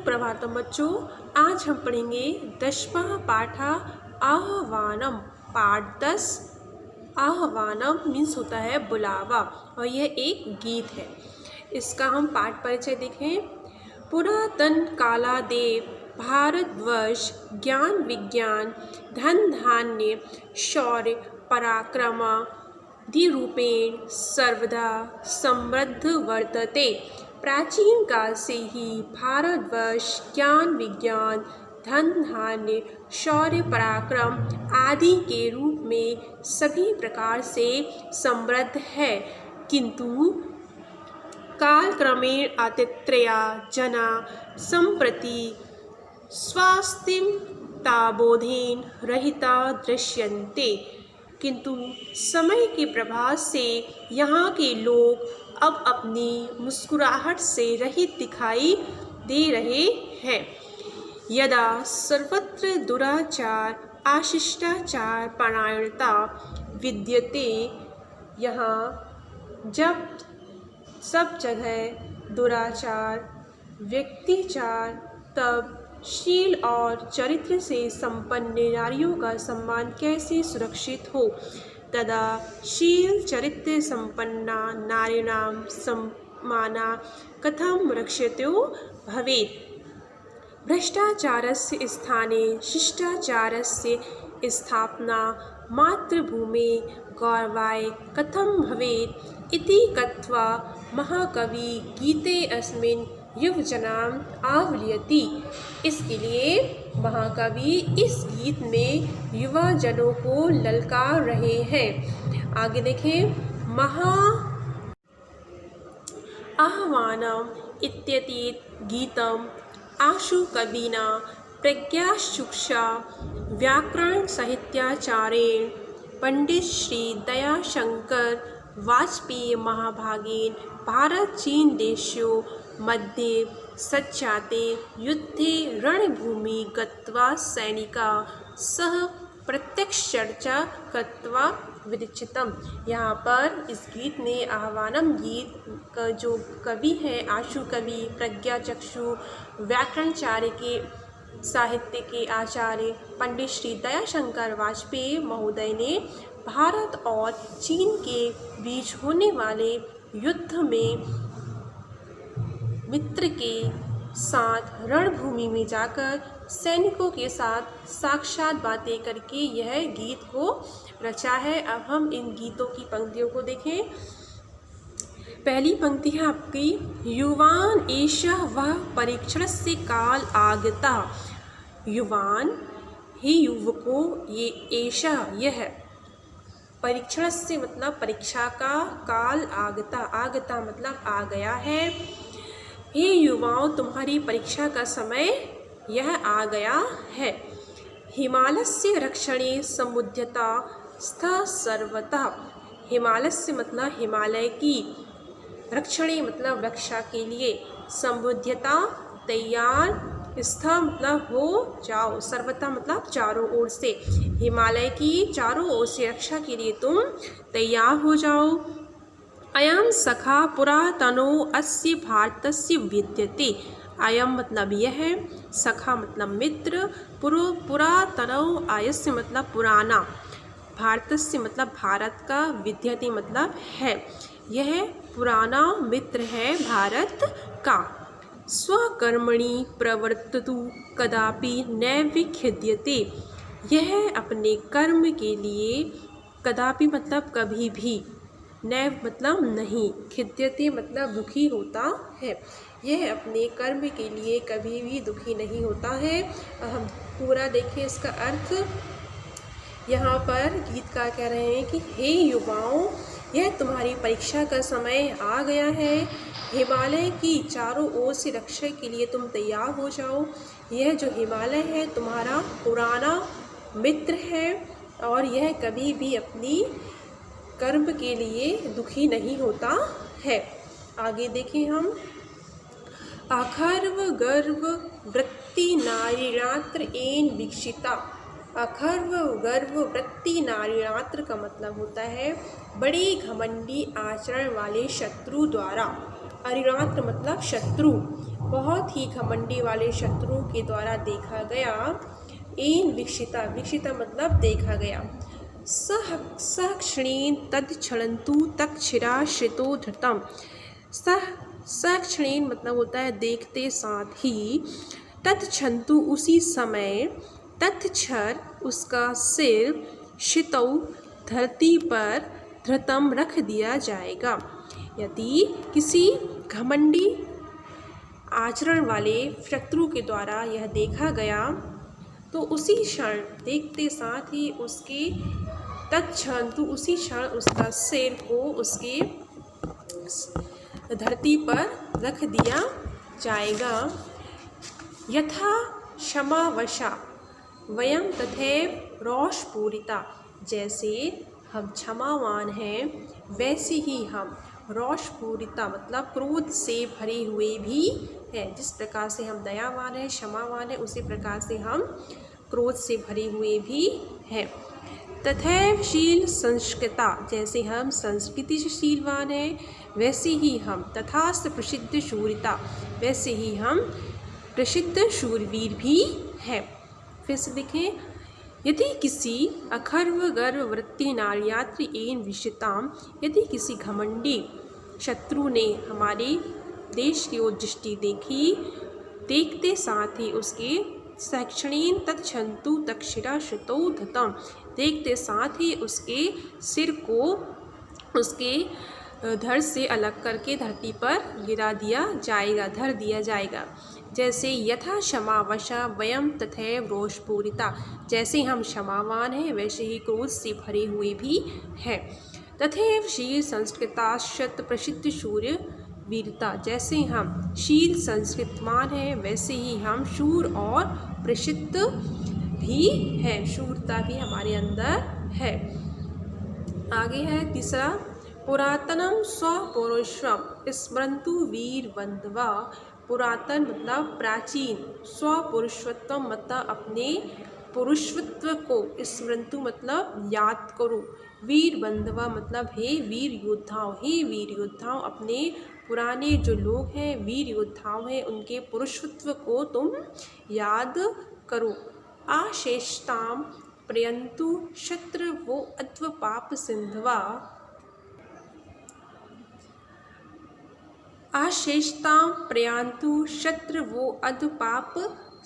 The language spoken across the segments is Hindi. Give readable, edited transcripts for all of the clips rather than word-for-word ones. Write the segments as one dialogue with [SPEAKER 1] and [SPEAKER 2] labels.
[SPEAKER 1] सुप्रभातम बच्चों, आज हम पढ़ेंगे 10वां पाठा आह्वानम। पाठ 10 आह्वानम मीन्स होता है बुलावा और यह एक गीत है। इसका हम पाठ परिचय देखें। पुरातन कालादेव भारतवर्ष ज्ञान विज्ञान धन धान्य शौर्य पराक्रमादिरूपेण सर्वदा समृद्ध वर्तते। प्राचीन काल से ही भारतवर्ष ज्ञान विज्ञान धन धान्य शौर्य पराक्रम आदि के रूप में सभी प्रकार से समृद्ध है, किंतु कालक्रमेण अतित्रया जना संप्रति स्वास्तिम ताबोधेन रहिता दृश्यन्ते। किंतु समय के प्रभाव से यहाँ के लोग अब अपनी मुस्कुराहट से रहित दिखाई दे रहे हैं। यदा सर्वत्र दुराचार अशिष्टाचार परायणता विद्यते, यहाँ जब सब जगह दुराचार व्यक्तिचार, तब शील और चरित्र से संपन्न नारियों का सम्मान कैसे सुरक्षित हो। तदा शील चरित्र संपन्ना नारीणां सम्माना कथं रक्षितो भवेत्। भ्रष्टाचारस्य स्थाने शिष्टाचारस्य स्थापना मातृभूमे गौरवाय कथं भवेत् इति कत्वा महाकवि गीते अस्मिन् युवजनाम् आह्वयति। इसके लिए महाकवि इस गीत में युवा जनों को ललकार रहे हैं। आगे देखें। महा आह्वानम इत्येतत् गीतम आशु कविना प्रज्ञाचक्षुषा व्याकरण साहित्याचार्येण पंडित श्री दयाशंकर वाजपेयी महाभागेन भारत चीन देशों मध्ये सज्जाते युद्धे रणभूमि गत्वा सैनिका सह प्रत्यक्ष चर्चा कृत्वा विरचितम। यहाँ पर इस गीत में आह्वानम गीत का जो कवि है आशु कवि प्रज्ञाचक्षु व्याकरणाचार्य के साहित्य के आचार्य पंडित श्री दयाशंकर वाजपेयी महोदय ने भारत और चीन के बीच होने वाले युद्ध में मित्र के साथ रणभूमि में जाकर सैनिकों के साथ साक्षात बातें करके यह गीत को रचा है। अब हम इन गीतों की पंक्तियों को देखें। पहली पंक्ति है आपकी, युवान एषः वह परीक्षणस्य काल आगता। युवान ही युवकों, ये एषः यह, परीक्षण से मतलब परीक्षा का, काल आगता, आगता मतलब आ गया है। हे युवाओं, तुम्हारी परीक्षा का समय यह आ गया है। हिमालयस्य रक्षणे समुद्यता स्थ सर्वतः। हिमालय से मतलब हिमालय की, रक्षणे मतलब रक्षा के लिए, समुद्यता तैयार, स्थ मतलब हो जाओ, सर्वथा मतलब चारों ओर से, हिमालय की चारों ओर से रक्षा के लिए तुम तैयार हो जाओ। अयम सखा पुरातनो अस्य भारतस्य विद्यते। अयम मतलब यह है, सखा मतलब मित्र, पुरातनो आयस्य मतलब पुराना, भारतस्य मतलब भारत का, विद्यते मतलब है, यह पुराना मित्र है भारत का। स्वकर्मणि प्रवर्ततु कदापि नैव खिद्यते। यह अपने कर्म के लिए, कदापि मतलब कभी भी, नैव मतलब नहीं, खिद्यते मतलब दुखी होता है, यह अपने कर्म के लिए कभी भी दुखी नहीं होता है। हम पूरा देखें इसका अर्थ। यहाँ पर गीतकार कह रहे हैं कि हे युवाओं, यह तुम्हारी परीक्षा का समय आ गया है। हिमालय की चारों ओर से रक्षा के लिए तुम तैयार हो जाओ। यह जो हिमालय है तुम्हारा पुराना मित्र है और यह कभी भी अपनी कर्म के लिए दुखी नहीं होता है। आगे देखें हम। अखर्व गर्व वृत्ति नारीणात्र एन विकसिता। अखर्व गर्व वृत्ति नारीणात्र का मतलब होता है बड़े घमंडी आचरण वाले शत्रु द्वारा। अरिणात्र मतलब शत्रु, बहुत ही घमंडी वाले शत्रुओं के द्वारा देखा गया। एन वीक्षिता, वीक्षिता मतलब देखा गया। सह क्षणेन तत्क्षणन्तु तक्षशिराश्रितो धृतम्। सह क्षणेन मतलब होता है देखते साथ ही, तत्क्षणन्तु उसी समय, तत्क्षर उसका सिर, शितौ धरती पर, धृतम रख दिया जाएगा। यदि किसी घमंडी आचरण वाले शत्रु के द्वारा यह देखा गया तो उसी क्षण देखते साथ ही उसके तत्क्षण तो उसी क्षण उसका सिर को उसके धरती पर रख दिया जाएगा। यथा क्षमावशा वयम तथैव रोषपूरिता, जैसे हम क्षमावान हैं वैसे ही हम रोषपूरिता मतलब क्रोध से भरे हुए भी हैं। जिस प्रकार से हम दयावान हैं, क्षमावान हैं, उसी प्रकार से हम क्रोध से भरे हुए भी हैं। तथैव शील संस्कृता, जैसे हम संस्कृति से शीलवान हैं वैसे ही हम, तथास्त प्रसिद्ध शूरिता, वैसे ही हम प्रसिद्ध शूरवीर भी हैं। फिर से देखें, यदि किसी अखर्व गर्व वृत्ति नार्यात्री एन विषिताम, यदि किसी घमंडी शत्रु ने हमारे देश की ओर दृष्टि देखी, देखते साथ ही उसके सक्षणेन तत्क्षन्तु तक्षशिराश्रितो धृतम्, देखते साथ ही उसके सिर को उसके धड़ से अलग करके धरती पर गिरा दिया जाएगा, धर दिया जाएगा। जैसे यथा क्षमावशा वयम तथैव रोषपूरिता, जैसे हम क्षमावान हैं वैसे ही क्रोध से भरे हुए भी हैं। तथैव शील संस्कृताश्च प्रसिद्ध शूर वीरता, जैसे हम शील संस्कृतमान हैं वैसे ही हम शूर और प्रसिद्ध भी हैं, शूरता भी हमारे अंदर है। आगे है तीसरा, पुरातनम स्वपुरुषम स्मरन्तु वीर बंधवा। पुरातन मतलब प्राचीन, स्वपुरुषत्व मतलब अपने पुरुषत्व को, स्मरन्तु मतलब याद करो, वीर बंधवा मतलब हे वीर योद्धाओं, हे वीर योद्धाओं, अपने पुराने जो लोग हैं वीर योद्धाओं हैं उनके पुरुषत्व को तुम याद करो। आशेषताम प्रयन्तु शत्रवो अध्व पाप सिंधवा। आशेषताम प्रयान्तु शत्रवो अध्व पाप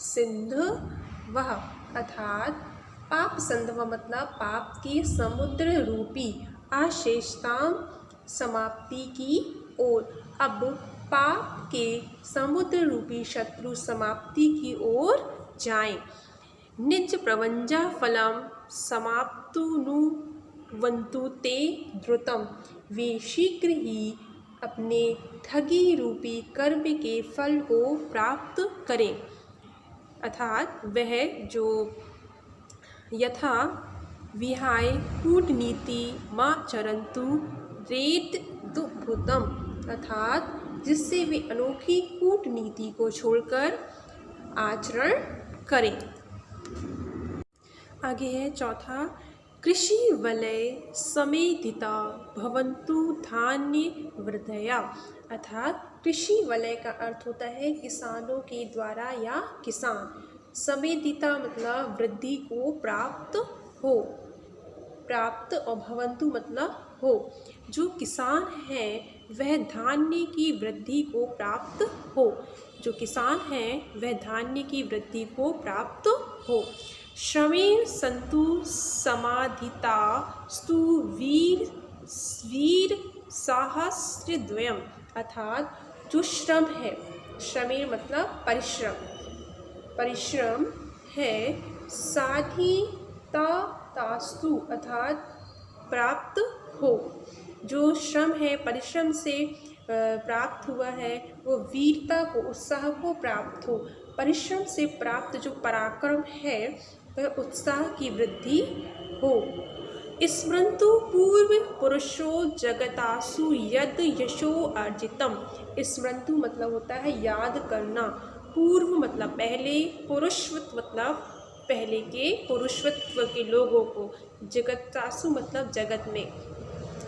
[SPEAKER 1] सिंधवः, अर्थात पाप सिंधव मतलब पाप के समुद्र रूपी, आशेषताम समाप्ति की ओर। अब पाप के समुद्र रूपी शत्रु समाप्ति की ओर जाएं। निज प्रवंजा फलम समाप्तुनुवन्तु ते द्रुतम, वे शीघ्र ही अपने ठगी रूपी कर्म के फल को प्राप्त करें। अर्थात वह जो यथा विहाय कूटनीति माँ चरंतु रेत दुभुतम, अर्थात जिससे वे अनोखी कूटनीति को छोड़कर आचरण करें। आगे है चौथा, कृषि वलय समेधिता भवन्तु धान्य वृद्धया, अर्थात कृषि वलय का अर्थ होता है किसानों के द्वारा या किसान, समेधिता मतलब वृद्धि को प्राप्त हो, प्राप्त, और भवन्तु मतलब हो, जो किसान है वह धान्य की वृद्धि को प्राप्त हो, जो किसान है वह धान्य की वृद्धि को प्राप्त हो। श्रमेण सन्तु समाधिता स्तु वीर साहस्रद्वयम्, अर्थात जो श्रम है, श्रमेण मतलब परिश्रम, परिश्रम है, साधिता तास्तु अर्थात प्राप्त हो, जो श्रम है परिश्रम से प्राप्त हुआ है वो वीरता को, उत्साह को प्राप्त हो। परिश्रम से प्राप्त जो पराक्रम है वह उत्साह की वृद्धि हो। स्मरन्तु पूर्व पुरुषो जगतासु यद यशो अर्जितम, स्मरन्तु मतलब होता है याद करना, पूर्व मतलब पहले, पुरुषत्व मतलब पहले के पुरुषत्व के लोगों को, जगतासु मतलब जगत में,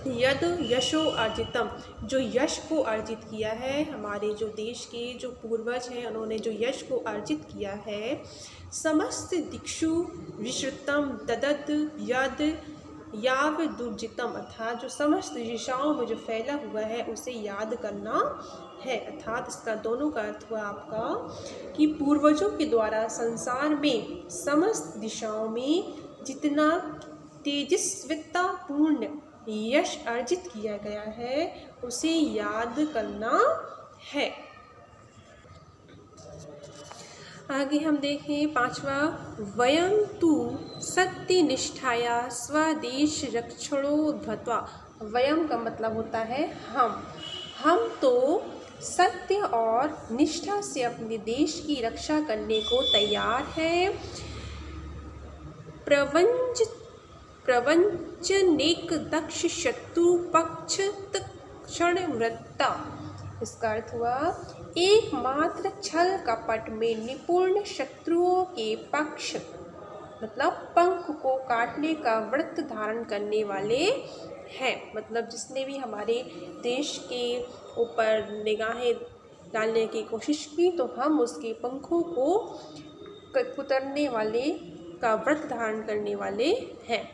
[SPEAKER 1] यद यशो अर्जितम, जो यश को अर्जित किया है, हमारे जो देश के जो पूर्वज हैं उन्होंने जो यश को अर्जित किया है। समस्त दिक्षु विश्रुतम ददत यद याव दुर्जितम, अर्थात जो समस्त दिशाओं में जो फैला हुआ है उसे याद करना है। अर्थात इसका दोनों का अर्थ हुआ आपका कि पूर्वजों के द्वारा संसार में समस्त दिशाओं में जितना तेजस्वितापूर्ण यश अर्जित किया गया है उसे याद करना है। आगे हम देखें पांचवा, वयं तु सत्यनिष्ठाया स्वदेश रक्षणो ध्वत्वा। वयं का मतलब होता है हम तो सत्य और निष्ठा से अपने देश की रक्षा करने को तैयार हैं। प्रवंचनेक दक्ष शत्रु पक्ष तक्षण वृत्ता। इसका अर्थ हुआ एकमात्र छल कपट में निपुण शत्रुओं के पक्ष मतलब पंख को काटने का व्रत धारण करने वाले हैं। मतलब जिसने भी हमारे देश के ऊपर निगाहें डालने की कोशिश की तो हम उसके पंखों को कुतरने वाले का व्रत धारण करने वाले हैं।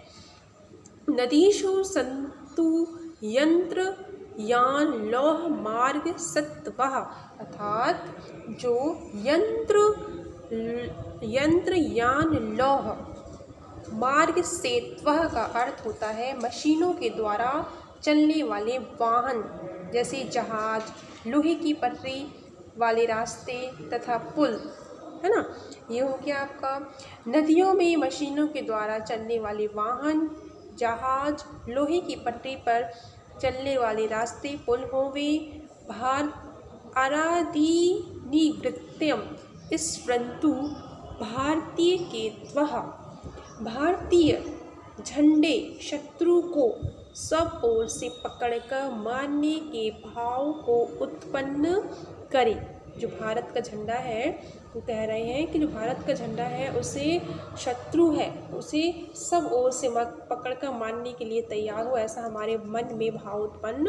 [SPEAKER 1] नदीषु सन्तु यंत्र यान लौह मार्ग सत्वः, अर्थात जो यंत्र यान लौह मार्ग सेत्वः का अर्थ होता है मशीनों के द्वारा चलने वाले वाहन, जैसे जहाज, लोहे की पटरी वाले रास्ते तथा पुल, है ना। ये हो गया आपका। नदियों में मशीनों के द्वारा चलने वाले वाहन, जहाज, लोहे की पटरी पर चलने वाले रास्ते, पुल होवे। भार आरादीनिवृत्त्यम स्मृन्तु भारतीय केत्वः, भारतीय झंडे शत्रु को सब ओर से पकड़कर मारने के भाव को उत्पन्न करे। जो भारत का झंडा है वो कह रहे हैं कि जो भारत का झंडा है उसे शत्रु है उसे सब ओर से पकड़कर मारने के लिए तैयार हो, ऐसा हमारे मन में भाव उत्पन्न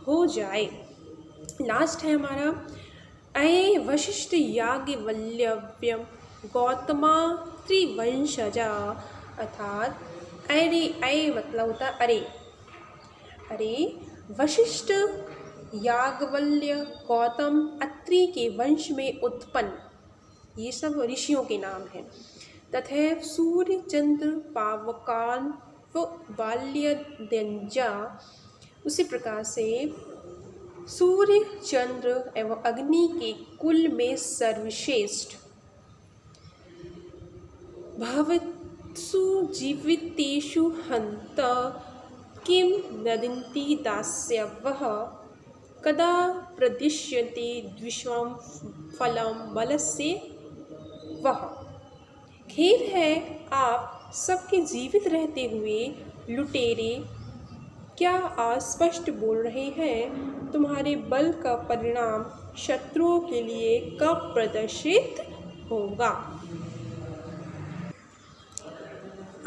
[SPEAKER 1] हो जाए। लास्ट है हमारा अये वशिष्ठ याज्ञवल्क्यम गौतमा त्रिवंशजा, अर्थात अये मतलब होता है अरे वशिष्ठ याज्ञवल्क्य गौतम अत्रि के वंश में उत्पन्न, ये सब ऋषियों के नाम हैं। तथा सूर्य चंद्र पावकान बाल्यदंजा, उसी प्रकार से सूर्य चंद्र एवं अग्नि के कुल में सर्वश्रेष्ठ। भवत्सु जीवितेषु हन्त किं नदन्ति दास्यवः, कदा प्रदिश्यते द्विषं फलं बलस्य वह। खेद है आप सबके जीवित रहते हुए लुटेरे क्या अस्पष्ट बोल रहे हैं, तुम्हारे बल का परिणाम शत्रुओं के लिए कब प्रदर्शित होगा।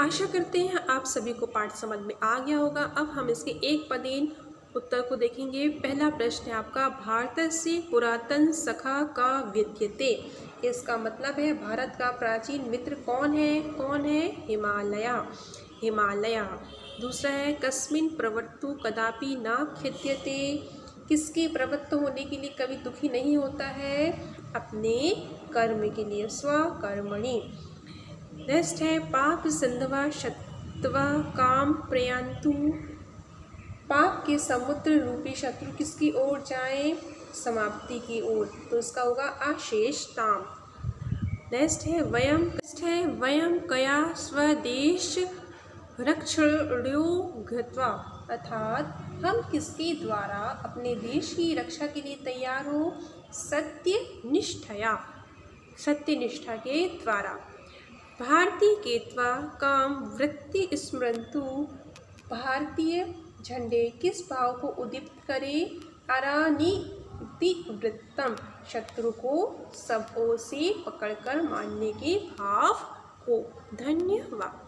[SPEAKER 1] आशा करते हैं आप सभी को पाठ समझ में आ गया होगा। अब हम इसके एक पदेन उत्तर को देखेंगे। पहला प्रश्न है आपका, भारतस्य पुरातन सखा का विद्यते। इसका मतलब है भारत का प्राचीन मित्र कौन है? हिमालय। दूसरा है, कस्मिन् प्रवृत्तु कदापि न खिद्यते। किसके प्रवृत्त होने के लिए कभी दुखी नहीं होता है? अपने कर्म के लिए, स्वकर्मणि। नेक्स्ट है, पाप संधवा शत्वा काम प्रयान्तु। पाप के समुद्र रूपी शत्रु किसकी ओर जाएं? समाप्ति की ओर, तो इसका होगा अशेषताम। नेक्स्ट है, वयम कया स्वदेश रक्षण्यो घृत्वा, अर्थात हम किसके द्वारा अपने देश की रक्षा के लिए तैयार हो? सत्यनिष्ठा के द्वारा। भारतीय केत्वा काम वृत्ति स्मृन्तु, भारतीय झंडे किस भाव को उद्दीप्त करें? अरानीतिवृत्तम, शत्रु को सब ओर से पकड़कर मारने के भाव को। धन्यवाद।